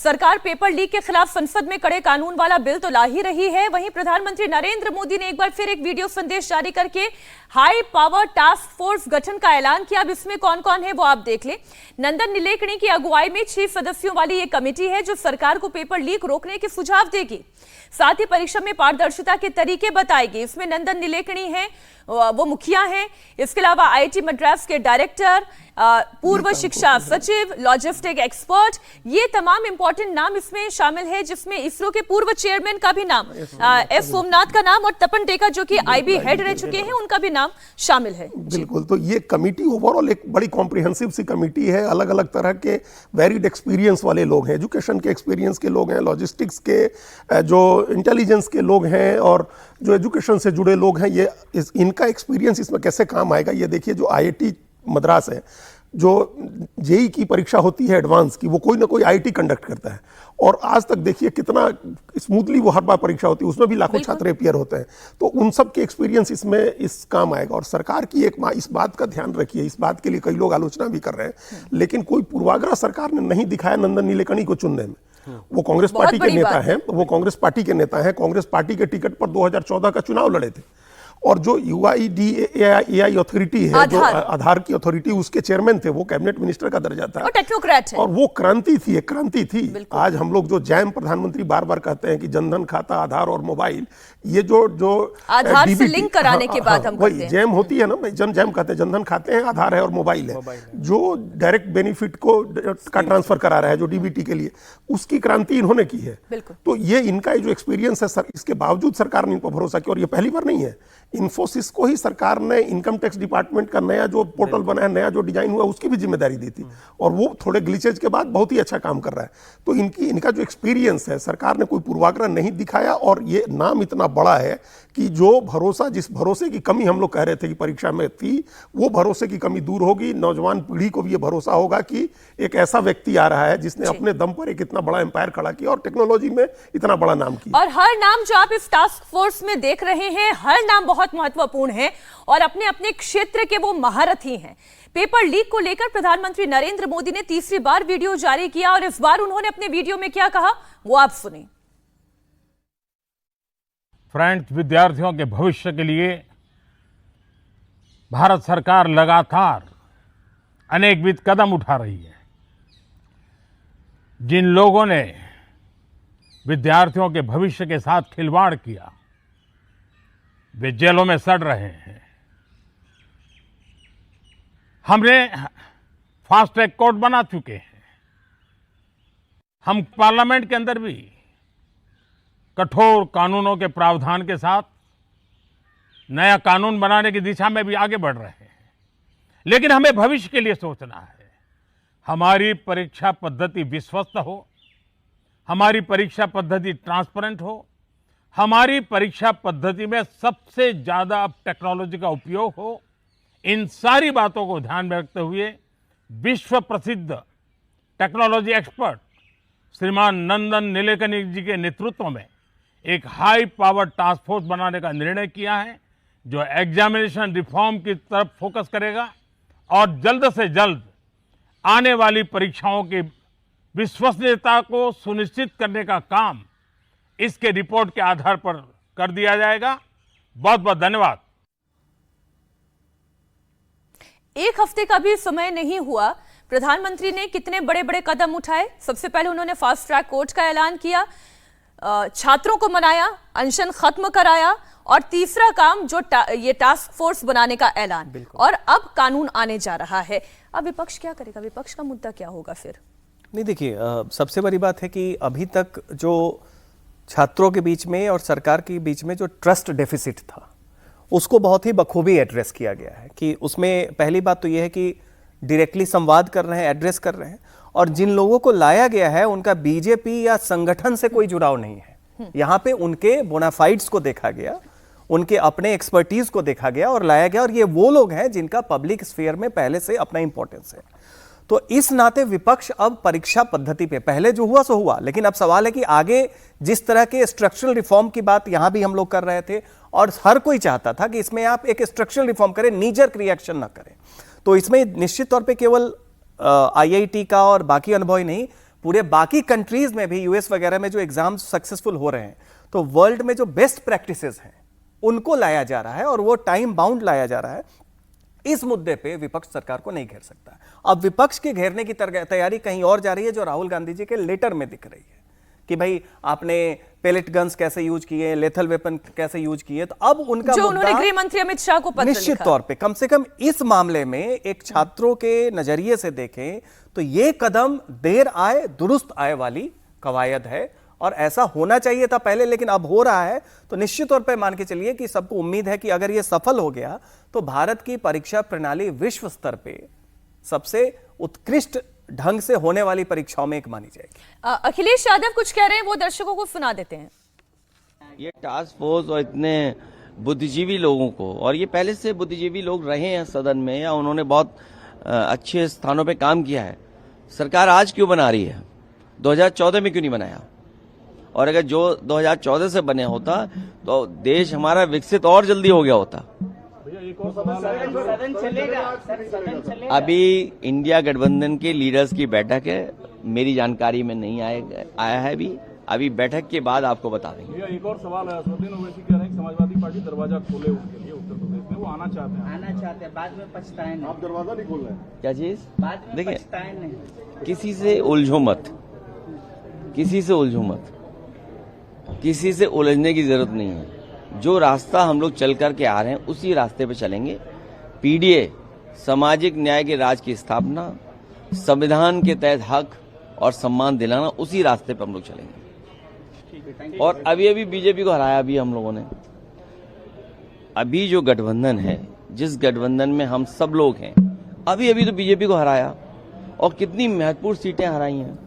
सरकार paper leak के खिलाफ संसद में कड़े कानून वाला बिल तो ला ही रही है, वहीं प्रधानमंत्री नरेंद्र मोदी ने एक बार फिर एक वीडियो संदेश जारी करके हाई पावर टास्क फोर्स गठन का ऐलान किया। अब इसमें कौन कौन है वो आप देख लें। नंदन नीलेकणी की अगुवाई में 6 सदस्यों वाली ये कमेटी है जो सरकार को पेपर लीक रोकने के सुझाव देगी, साथ ही परीक्षा में पारदर्शिता के तरीके बताएगी। इसमें नंदन नीलेकणी है, वो मुखिया हैं। इसके अलावा आईआईटी मद्रास के डायरेक्टर, पूर्व शिक्षा सचिव, लॉजिस्टिक एक्सपर्ट, ये तमाम इंपॉर्टेंट नाम इसमें शामिल है, जिसमें इसरो के पूर्व चेयरमैन का भी नाम, एस सोमनाथ का नाम, और तपन टेका जो कि आईबी हेड रह चुके हैं, उनका भी नाम शामिल है। बिल्कुल, तो ये कमेटी ओवरऑल एक बड़ी कॉम्प्रिहेंसिव सी कमेटी है। अलग अलग तरह के वेरिड एक्सपीरियंस वाले लोग हैं, एजुकेशन के एक्सपीरियंस के लोग हैं, लॉजिस्टिक्स के, जो इंटेलिजेंस के लोग हैं, और जो एजुकेशन से जुड़े लोग हैं। ये इनका एक्सपीरियंस इसमें कैसे काम आएगा, ये देखिए। जो आईआईटी मद्रास है, जो जेई की परीक्षा होती है एडवांस की, वो कोई ना कोई आईआईटी कंडक्ट करता है, और आज तक देखिए कितना स्मूथली वो हर बार परीक्षा होती है, उसमें भी लाखों छात्र अपियर होते हैं। तो उन सब के एक्सपीरियंस इसमें इस काम आएगा। और सरकार की एक इस बात का ध्यान रखिए, इस बात के लिए कई लोग आलोचना भी कर रहे हैं, लेकिन कोई पूर्वाग्रह सरकार ने नहीं दिखाया नंदन नीलेकणी को चुनने में। वो कांग्रेस पार्टी के नेता हैं, वो कांग्रेस पार्टी के नेता हैं, कांग्रेस पार्टी के टिकट पर 2014 का चुनाव लड़े थे, और जो यूआईडीएआई अथॉरिटी है, जो आधार की अथॉरिटी, उसके चेयरमैन थे, वो कैबिनेट मिनिस्टर का दर्जा था, और टेक्नोक्रेट है। और वो क्रांति थी, एक क्रांति थी। आज हम लोग जो जैम, प्रधानमंत्री बार बार कहते हैं कि जनधन खाता, आधार और मोबाइल, ये जो आधार से लिंक कराने के बाद हम वही जैम होती है ना, जैम कहते हैं, जनधन खाते हैं, आधार है और मोबाइल है, जो डायरेक्ट बेनिफिट का ट्रांसफर करा रहा है, जो डीबीटी के लिए, उसकी क्रांति इन्होंने की है। तो ये इनका जो एक्सपीरियंस है, इसके बावजूद सरकार ने इन पर भरोसा किया। और ये पहली बार नहीं है, इन्फोसिस को ही सरकार ने इनकम टैक्स डिपार्टमेंट का नया जो पोर्टल बना है, नया जो डिजाइन हुआ, उसकी भी जिम्मेदारी दी थी, और वो थोड़े ग्लिचेज के बाद बहुत ही अच्छा काम कर रहा है। तो इनका जो एक्सपीरियंस है, सरकार ने कोई पूर्वाग्रह नहीं दिखाया, और ये नाम इतना बड़ा है कि जो भरोसा, जिस भरोसे की कमी हम लोग कह रहे थे कि परीक्षा में थी, वो भरोसे की कमी दूर होगी। नौजवान पीढ़ी को भी ये भरोसा होगा कि एक ऐसा व्यक्ति आ रहा है जिसने अपने दम पर एक इतना बड़ा एम्पायर खड़ा किया और टेक्नोलॉजी में इतना बड़ा नाम किया। और हर नाम जो आप इस टास्क फोर्स में देख रहे हैं, हर नाम बहुत महत्वपूर्ण है और अपने अपने क्षेत्र के वो महारथी हैं। पेपर लीक को लेकर प्रधानमंत्री नरेंद्र मोदी ने तीसरी बार वीडियो जारी किया, और इस बार उन्होंने अपने वीडियो में क्या कहा वो आप सुनिए। फ्रेंड्स, विद्यार्थियों के भविष्य के लिए भारत सरकार लगातार अनेकविध कदम उठा रही है। जिन लोगों ने विद्यार्थियों के भविष्य के साथ खिलवाड़ किया, वे जेलों में सड़ रहे हैं। हमने फास्ट ट्रैक कोर्ट बना चुके हैं। हम पार्लियामेंट के अंदर भी कठोर कानूनों के प्रावधान के साथ नया कानून बनाने की दिशा में भी आगे बढ़ रहे हैं। लेकिन हमें भविष्य के लिए सोचना है। हमारी परीक्षा पद्धति विश्वस्त हो, हमारी परीक्षा पद्धति ट्रांसपेरेंट हो, हमारी परीक्षा पद्धति में सबसे ज्यादा अब टेक्नोलॉजी का उपयोग हो। इन सारी बातों को ध्यान में रखते हुए विश्व प्रसिद्ध टेक्नोलॉजी एक्सपर्ट श्रीमान नंदन नीलेकणी जी के नेतृत्व में एक हाई पावर टास्क फोर्स बनाने का निर्णय किया है, जो एग्जामिनेशन रिफॉर्म की तरफ फोकस करेगा और जल्द से जल्द आने वाली परीक्षाओं की विश्वसनीयता को सुनिश्चित करने का काम इसके रिपोर्ट के आधार पर कर दिया जाएगा। बहुत बहुत धन्यवाद। एक हफ्ते का भी समय नहीं हुआ, प्रधानमंत्री ने कितने बड़े बड़े कदम उठाए। सबसे पहले उन्होंने फास्ट ट्रैक कोर्ट का ऐलान किया, छात्रों को मनाया, अनशन खत्म कराया, और तीसरा काम जो ये टास्क फोर्स बनाने का ऐलान, और अब कानून आने जा रहा है। अब विपक्ष क्या करेगा? विपक्ष का मुद्दा क्या होगा फिर? नहीं, देखिए, सबसे बड़ी बात है कि अभी तक जो छात्रों के बीच में और सरकार के बीच में जो ट्रस्ट डेफिसिट था, उसको बहुत ही बखूबी एड्रेस किया गया है। कि उसमें पहली बात तो यह है कि डायरेक्टली संवाद कर रहे हैं, एड्रेस कर रहे हैं, और जिन लोगों को लाया गया है उनका बीजेपी या संगठन से कोई जुड़ाव नहीं है। यहाँ पे उनके बोनाफाइड्स को देखा गया, उनके अपने एक्सपर्टीज को देखा गया और लाया गया, और ये वो लोग हैं जिनका पब्लिक स्फीयर में पहले से अपना इंपॉर्टेंस है। तो इस नाते विपक्ष अब परीक्षा पद्धति पे, पहले जो हुआ सो हुआ, लेकिन अब सवाल है कि आगे जिस तरह के स्ट्रक्चरल रिफॉर्म की बात यहां भी हम लोग कर रहे थे, और हर कोई चाहता था कि इसमें आप एक स्ट्रक्चरल रिफॉर्म करें, नीजर्क रिएक्शन ना करें। तो इसमें निश्चित तौर पे केवल आईआईटी का और बाकी अनुभव ही नहीं, पूरे बाकी कंट्रीज में भी, यूएस वगैरह में जो एग्जाम सक्सेसफुल हो रहे हैं, तो वर्ल्ड में जो बेस्ट प्रैक्टिसेस हैं उनको लाया जा रहा है और वो टाइम बाउंड लाया जा रहा है। इस मुद्दे पे विपक्ष सरकार को नहीं घेर सकता। अब विपक्ष के घेरने की तैयारी कहीं और जा रही है, जो राहुल गांधी जी के लेटर में दिख रही है कि भाई आपने पेलेट गन्स कैसे यूज किए, लेथल वेपन कैसे यूज किए। तो अब उनका जो उन्होंने गृह मंत्री अमित शाह को पत्र निश्चित तौर पे कम से कम इस मामले में एक छात्रों के नजरिए से देखें तो ये कदम देर आए दुरुस्त आए वाली कवायद है, और ऐसा होना चाहिए था पहले, लेकिन अब हो रहा है। तो निश्चित तौर पे मान के चलिए कि सबको उम्मीद है कि अगर ये सफल हो गया तो भारत की परीक्षा प्रणाली विश्व स्तर पे सबसे उत्कृष्ट ढंग से होने वाली परीक्षाओं में एक मानी जाएगी। अखिलेश यादव कुछ कह रहे हैं, वो दर्शकों को सुना देते हैं। ये टास्क फोर्स और इतने बुद्धिजीवी लोगों को, और ये पहले से बुद्धिजीवी लोग रहे हैं सदन में या उन्होंने बहुत अच्छे स्थानों पे काम किया है, सरकार आज क्यों बना रही है? 2014 में क्यों नहीं बनाया? और अगर जो 2014 से बने होता तो देश हमारा विकसित और जल्दी हो गया होता। अभी इंडिया गठबंधन के लीडर्स की बैठक है, मेरी जानकारी में नहीं आया है अभी बैठक के बाद आपको बता देंगे। एक और सवाल है, असदुद्दीन ओवैसी कह रहे हैं कि समाजवादी पार्टी दरवाजा खोले उनके लिए उत्तर प्रदेश में, वो आना चाहते हैं बाद में पछताएं नहीं। आप दरवाजा नहीं खोल रहे हैं? क्या चीज? बाद में देखिए, पछताएं नहीं। किसी से उलझो मत, किसी से उलझने की जरूरत नहीं है। जो रास्ता हम लोग चल करके आ रहे हैं उसी रास्ते पे चलेंगे। पीडीए, सामाजिक न्याय के राज की स्थापना, संविधान के तहत हक और सम्मान दिलाना, उसी रास्ते पे हम लोग चलेंगे। और अभी बीजेपी को हराया भी हम लोगों ने। अभी जो गठबंधन है, जिस गठबंधन में हम सब लोग हैं, अभी तो बीजेपी को हराया और कितनी महत्वपूर्ण सीटें हराई हैं।